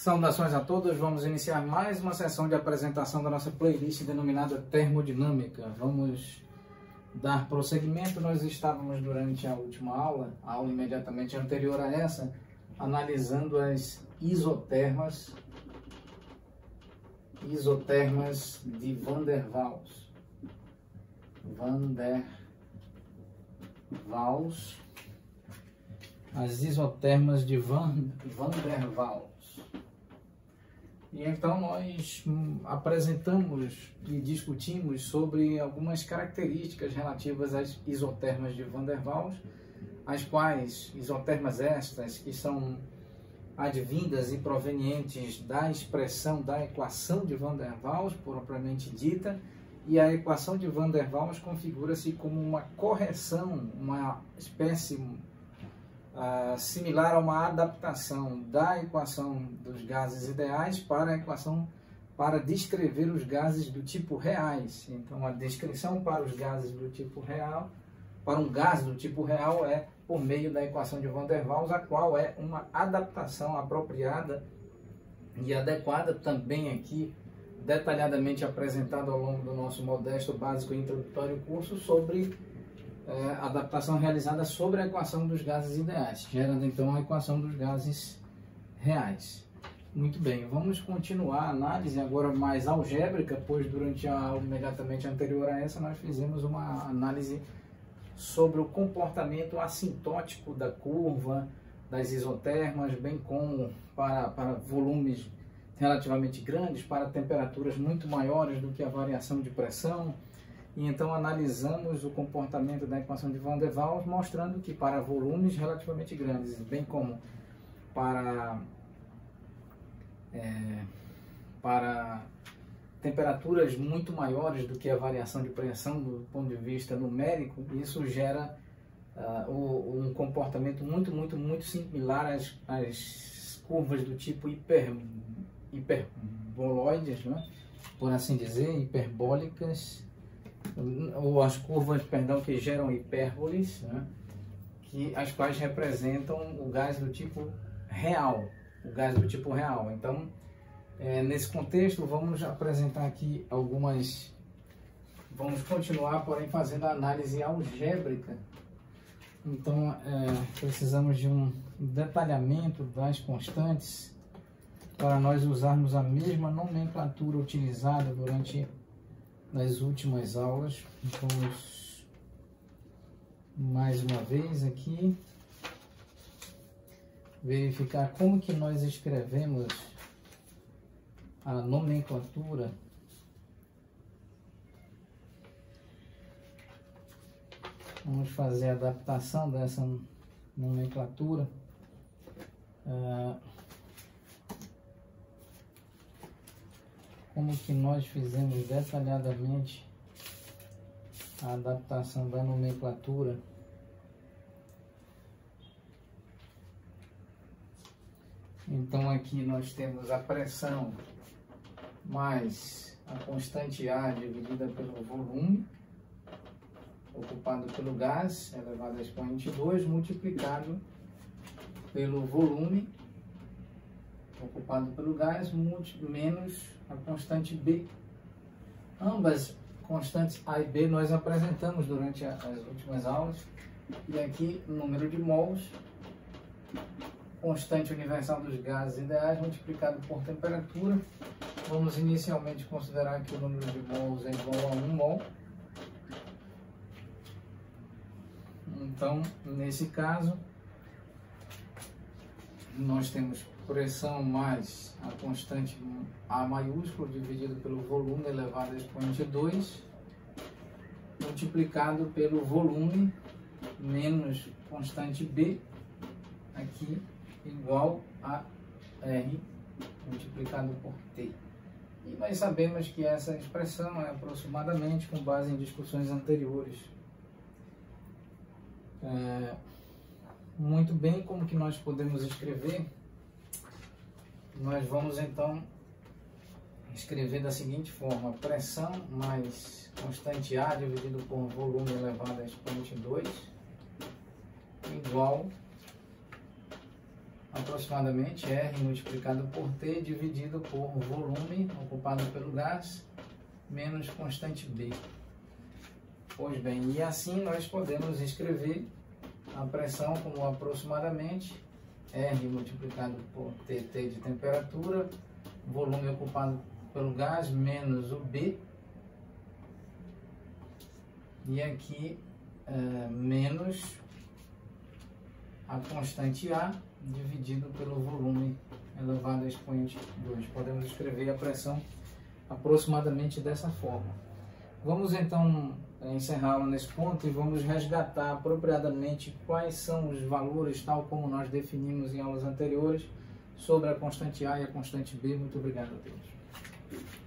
Saudações a todos, vamos iniciar mais uma sessão de apresentação da nossa playlist denominada Termodinâmica. Vamos dar prosseguimento. Nós estávamos durante a última aula, a aula imediatamente anterior a essa, analisando as isotermas de Van der Waals. As isotermas de Van der Waals. E então nós apresentamos e discutimos sobre algumas características relativas às isotermas de Van der Waals, as quais isotermas estas que são advindas e provenientes da expressão da equação de Van der Waals propriamente dita, e a equação de Van der Waals configura-se como uma correção, uma espécie similar a uma adaptação da equação dos gases ideais para a equação para descrever os gases do tipo reais. Então, a descrição para os gases do tipo real, para um gás do tipo real, é por meio da equação de Van der Waals, a qual é uma adaptação apropriada e adequada, também aqui detalhadamente apresentado ao longo do nosso modesto básico e introdutório curso sobre adaptação realizada sobre a equação dos gases ideais, gerando então a equação dos gases reais. Muito bem, vamos continuar a análise agora mais algébrica, pois durante a aula imediatamente anterior a essa nós fizemos uma análise sobre o comportamento assintótico da curva das isotermas, bem como para volumes relativamente grandes, para temperaturas muito maiores do que a variação de pressão. E então analisamos o comportamento da equação de Van der Waals, mostrando que para volumes relativamente grandes, bem como para temperaturas muito maiores do que a variação de pressão do ponto de vista numérico, isso gera um comportamento muito similar às curvas do tipo hiperboloides, né? Por assim dizer, hiperbólicas, ou as curvas, perdão, que geram hipérboles, né? As quais representam o gás do tipo real, Então, nesse contexto, vamos apresentar aqui vamos continuar, porém, fazendo a análise algébrica. Então, precisamos de um detalhamento das constantes para nós usarmos a mesma nomenclatura utilizada durante nas últimas aulas. Vamos mais uma vez aqui verificar como que nós escrevemos a nomenclatura Vamos fazer a adaptação dessa nomenclatura. Como que nós fizemos detalhadamente a adaptação da nomenclatura. Então aqui nós temos a pressão mais a constante A dividida pelo volume ocupado pelo gás elevado a expoente 2 multiplicado pelo volume ocupado pelo gás menos a constante B. Ambas constantes A e B nós apresentamos durante as últimas aulas. E aqui o número de mols, constante universal dos gases ideais multiplicado por temperatura. Vamos inicialmente considerar que o número de mols é igual a 1 mol. Então, nesse caso, nós temos pressão mais a constante A maiúsculo dividido pelo volume elevado a expoente 2 multiplicado pelo volume menos constante B aqui igual a R multiplicado por T. E nós sabemos que essa expressão é aproximadamente com base em discussões anteriores. Muito bem, como que nós podemos escrever? Nós vamos então escrever da seguinte forma: pressão mais constante A dividido por volume elevado a expoente 2 igual aproximadamente R multiplicado por T dividido por volume ocupado pelo gás menos constante B. Pois bem, e assim nós podemos escrever a pressão como aproximadamente R multiplicado por TT de temperatura, volume ocupado pelo gás menos o B, e aqui menos a constante A dividido pelo volume elevado a expoente 2. Podemos escrever a pressão aproximadamente dessa forma. Vamos então encerrá-la nesse ponto e vamos resgatar apropriadamente quais são os valores, tal como nós definimos em aulas anteriores, sobre a constante A e a constante B. Muito obrigado a todos.